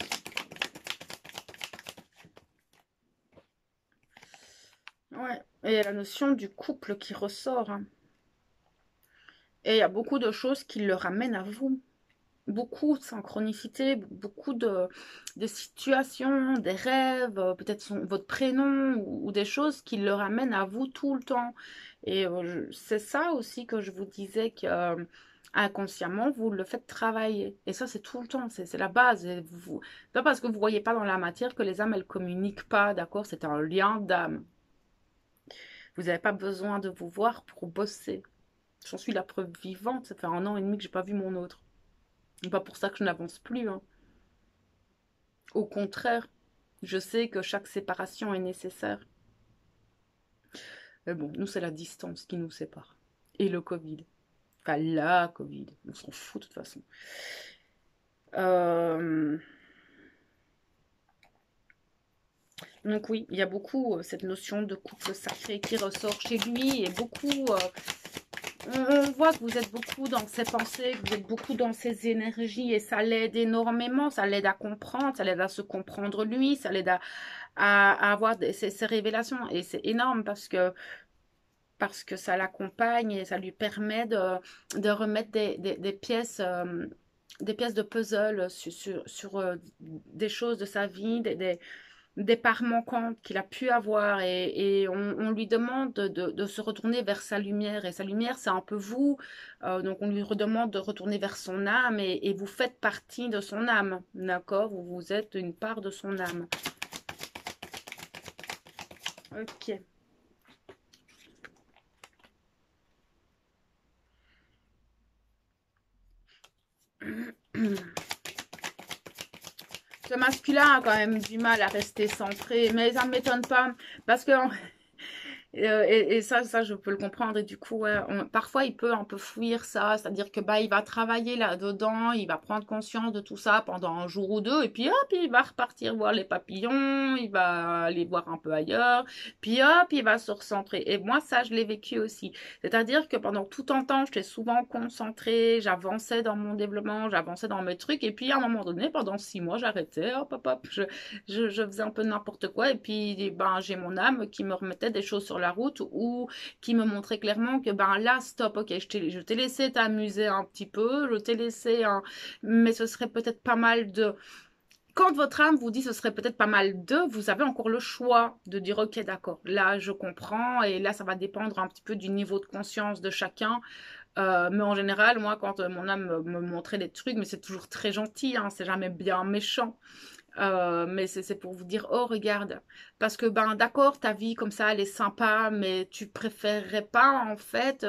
Ouais, et la notion du couple qui ressort. Hein. Et il y a beaucoup de choses qui le ramènent à vous. Beaucoup de synchronicité, beaucoup de situations, des rêves, peut-être votre prénom ou des choses qui le ramènent à vous tout le temps. Et c'est ça aussi que je vous disais que inconsciemment, vous le faites travailler. Et ça, c'est tout le temps, c'est la base. Et pas parce que vous ne voyez pas dans la matière que les âmes, elles ne communiquent pas, d'accord? C'est un lien d'âme. Vous n'avez pas besoin de vous voir pour bosser. J'en suis la preuve vivante. Ça fait 1 an et demi que j'ai pas vu mon autre. Pas pour ça que je n'avance plus. Hein. Au contraire, je sais que chaque séparation est nécessaire. Mais bon, nous, c'est la distance qui nous sépare. Et le Covid. Enfin, la Covid. On s'en fout de toute façon. Donc oui, il y a beaucoup cette notion de couple sacré qui ressort chez lui et beaucoup... on voit que vous êtes beaucoup dans ses pensées, que vous êtes beaucoup dans ses énergies et ça l'aide énormément, ça l'aide à comprendre, ça l'aide à se comprendre lui, ça l'aide à avoir ces révélations et c'est énorme parce que ça l'accompagne et ça lui permet de remettre des pièces de puzzle sur des choses de sa vie, des parts manquantes qu'il a pu avoir et on lui demande de se retourner vers sa lumière et sa lumière c'est un peu vous donc on lui redemande de retourner vers son âme et vous faites partie de son âme, d'accord, vous êtes une part de son âme. Ok. Ce masculin a quand même du mal à rester centré, mais ça ne m'étonne pas parce que et ça, je peux le comprendre. Et du coup, ouais, parfois, il peut un peu fuir ça. C'est-à-dire que bah, il va travailler là-dedans, il va prendre conscience de tout ça pendant un jour ou deux, et puis hop, il va repartir voir les papillons, il va aller voir un peu ailleurs, puis hop, il va se recentrer. Et moi, ça, je l'ai vécu aussi. C'est-à-dire que pendant tout un temps, j'étais souvent concentrée, j'avançais dans mon développement, j'avançais dans mes trucs, et puis à un moment donné, pendant 6 mois, j'arrêtais, hop, hop, hop, je faisais un peu n'importe quoi, et puis ben, j'ai mon âme qui me remettait des choses sur la route ou qui me montrait clairement que ben là, stop, ok, je t'ai laissé t'amuser un petit peu, je t'ai laissé, mais ce serait peut-être pas mal de... Quand votre âme vous dit ce serait peut-être pas mal de, vous avez encore le choix de dire ok, d'accord, là je comprends, et là ça va dépendre un petit peu du niveau de conscience de chacun. Mais en général, moi, quand mon âme me montrait des trucs, mais c'est toujours très gentil, hein, c'est jamais bien méchant. Mais c'est pour vous dire, oh regarde, parce que ben d'accord, ta vie comme ça, elle est sympa, mais tu préférerais pas en fait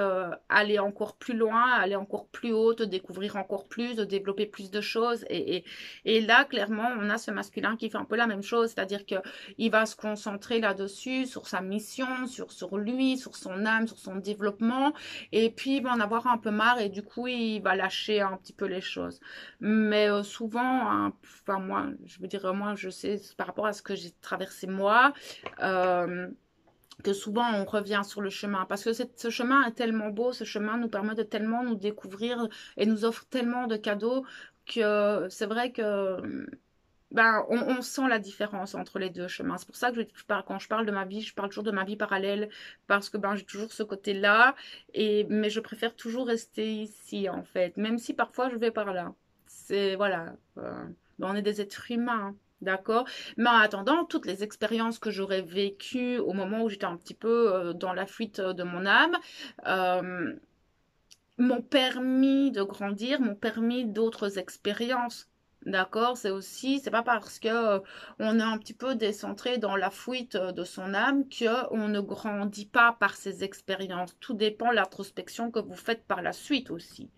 aller encore plus loin, aller encore plus haut, te découvrir encore plus, de développer plus de choses. Et là, clairement, on a ce masculin qui fait un peu la même chose, c'est-à-dire que il va se concentrer là-dessus, sur sa mission, sur lui, sur son âme, sur son développement, et puis il va en avoir un peu marre et du coup, il va lâcher un petit peu les choses. Mais souvent, hein, enfin moi, je veux dire, moi, je sais par rapport à ce que j'ai traversé moi, euh, que souvent on revient sur le chemin. Parce que ce chemin est tellement beau, ce chemin nous permet de tellement nous découvrir et nous offre tellement de cadeaux que c'est vrai que ben, on sent la différence entre les deux chemins. C'est pour ça que quand je parle de ma vie, je parle toujours de ma vie parallèle parce que ben, j'ai toujours ce côté-là, mais je préfère toujours rester ici en fait, même si parfois je vais par là. C'est voilà, ben, on est des êtres humains. D'accord? Mais en attendant, toutes les expériences que j'aurais vécues au moment où j'étais un petit peu dans la fuite de mon âme, euh, m'ont permis de grandir, m'ont permis d'autres expériences. D'accord, c'est aussi, c'est pas parce que on est un petit peu décentré dans la fuite de son âme que on ne grandit pas par ses expériences. Tout dépend de l'introspection que vous faites par la suite aussi.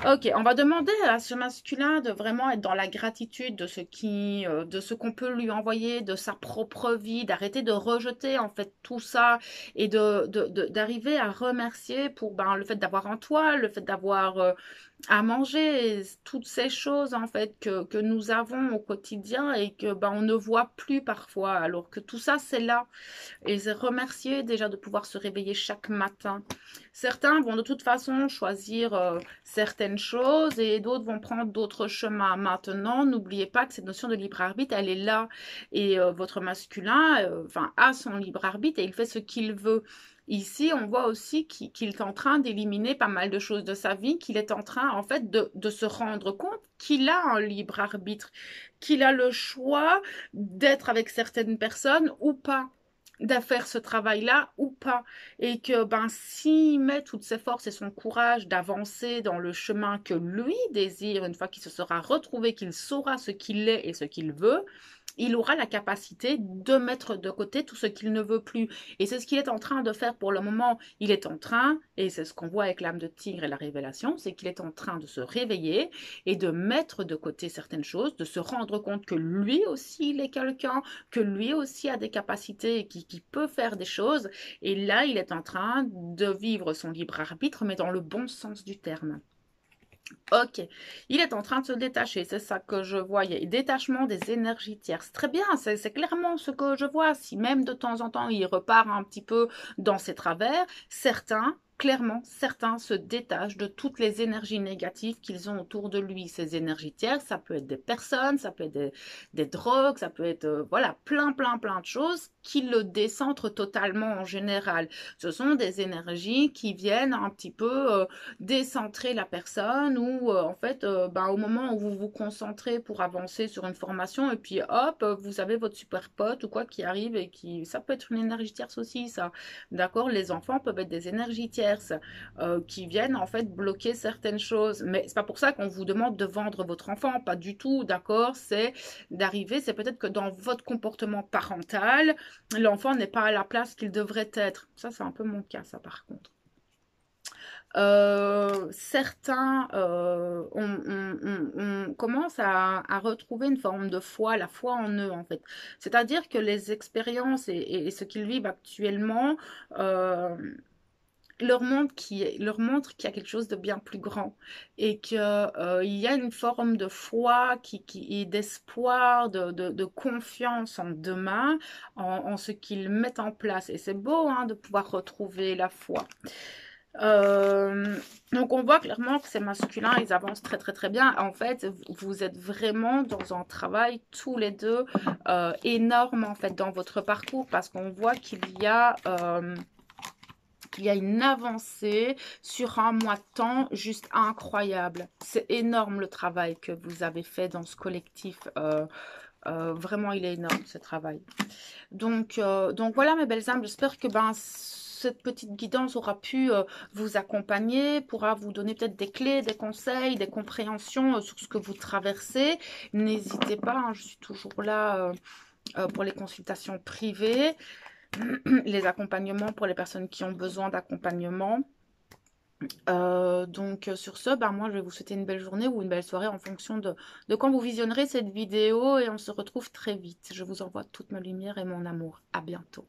Ok, on va demander à ce masculin de vraiment être dans la gratitude de ce qu'on peut lui envoyer, de sa propre vie, d'arrêter de rejeter en fait tout ça et d'arriver à remercier pour ben, le fait d'avoir un toit, le fait d'avoir à manger, toutes ces choses en fait que nous avons au quotidien et que ben, on ne voit plus parfois, alors que tout ça c'est là. Et c'est remercier déjà de pouvoir se réveiller chaque matin. Certains vont de toute façon choisir certaines choses et d'autres vont prendre d'autres chemins. Maintenant, n'oubliez pas que cette notion de libre arbitre, elle est là. Et votre masculin enfin, a son libre arbitre et il fait ce qu'il veut. Ici, on voit aussi qu'il est en train d'éliminer pas mal de choses de sa vie, qu'il est en train, en fait, de se rendre compte qu'il a un libre arbitre, qu'il a le choix d'être avec certaines personnes ou pas, de faire ce travail-là ou pas. Et que ben, s'il met toutes ses forces et son courage d'avancer dans le chemin que lui désire, une fois qu'il se sera retrouvé, qu'il saura ce qu'il est et ce qu'il veut, il aura la capacité de mettre de côté tout ce qu'il ne veut plus. Et c'est ce qu'il est en train de faire pour le moment. Il est en train, et c'est ce qu'on voit avec l'âme de tigre et la révélation, c'est qu'il est en train de se réveiller et de mettre de côté certaines choses, de se rendre compte que lui aussi, il est quelqu'un, que lui aussi a des capacités et qui peut faire des choses. Et là, il est en train de vivre son libre arbitre, mais dans le bon sens du terme. Ok, il est en train de se détacher, c'est ça que je voyais. Détachement des énergies tierces. Très bien, c'est clairement ce que je vois. Si même de temps en temps il repart un petit peu dans ses travers, clairement, certains se détachent de toutes les énergies négatives qu'ils ont autour de lui. Ces énergies tierces, ça peut être des personnes, ça peut être des drogues, ça peut être, voilà, plein de choses qui le décentrent totalement en général. Ce sont des énergies qui viennent un petit peu décentrer la personne ou en fait ben, au moment où vous vous concentrez pour avancer sur une formation et puis hop vous avez votre super pote ou quoi qui arrive et qui ça peut être une énergie tierce aussi ça, d'accord, les enfants peuvent être des énergies tierces qui viennent en fait bloquer certaines choses, mais c'est pas pour ça qu'on vous demande de vendre votre enfant, pas du tout, d'accord, c'est d'arriver, c'est peut-être que dans votre comportement parental l'enfant n'est pas à la place qu'il devrait être, ça c'est un peu mon cas ça par contre. Certains, on commence à retrouver une forme de foi, la foi en eux en fait. C'est-à-dire que les expériences et ce qu'ils vivent actuellement euh, leur montre qu'il y a quelque chose de bien plus grand et qu'il y a une forme de foi et d'espoir, de confiance en demain, en ce qu'ils mettent en place. Et c'est beau hein, de pouvoir retrouver la foi. Donc on voit clairement que ces masculins, ils avancent très très très bien. En fait, vous êtes vraiment dans un travail tous les deux énorme en fait dans votre parcours parce qu'on voit qu'il y a une avancée sur un mois de temps juste incroyable. C'est énorme le travail que vous avez fait dans ce collectif. Vraiment, il est énorme ce travail. Donc voilà mes belles âmes, j'espère que cette petite guidance aura pu vous accompagner, pourra vous donner peut-être des clés, des conseils, des compréhensions sur ce que vous traversez. N'hésitez pas, hein, je suis toujours là pour les consultations privées, les accompagnements pour les personnes qui ont besoin d'accompagnement. Sur ce, moi je vais vous souhaiter une belle journée ou une belle soirée en fonction de quand vous visionnerez cette vidéo et on se retrouve très vite. Je vous envoie toute ma lumière et mon amour. À bientôt.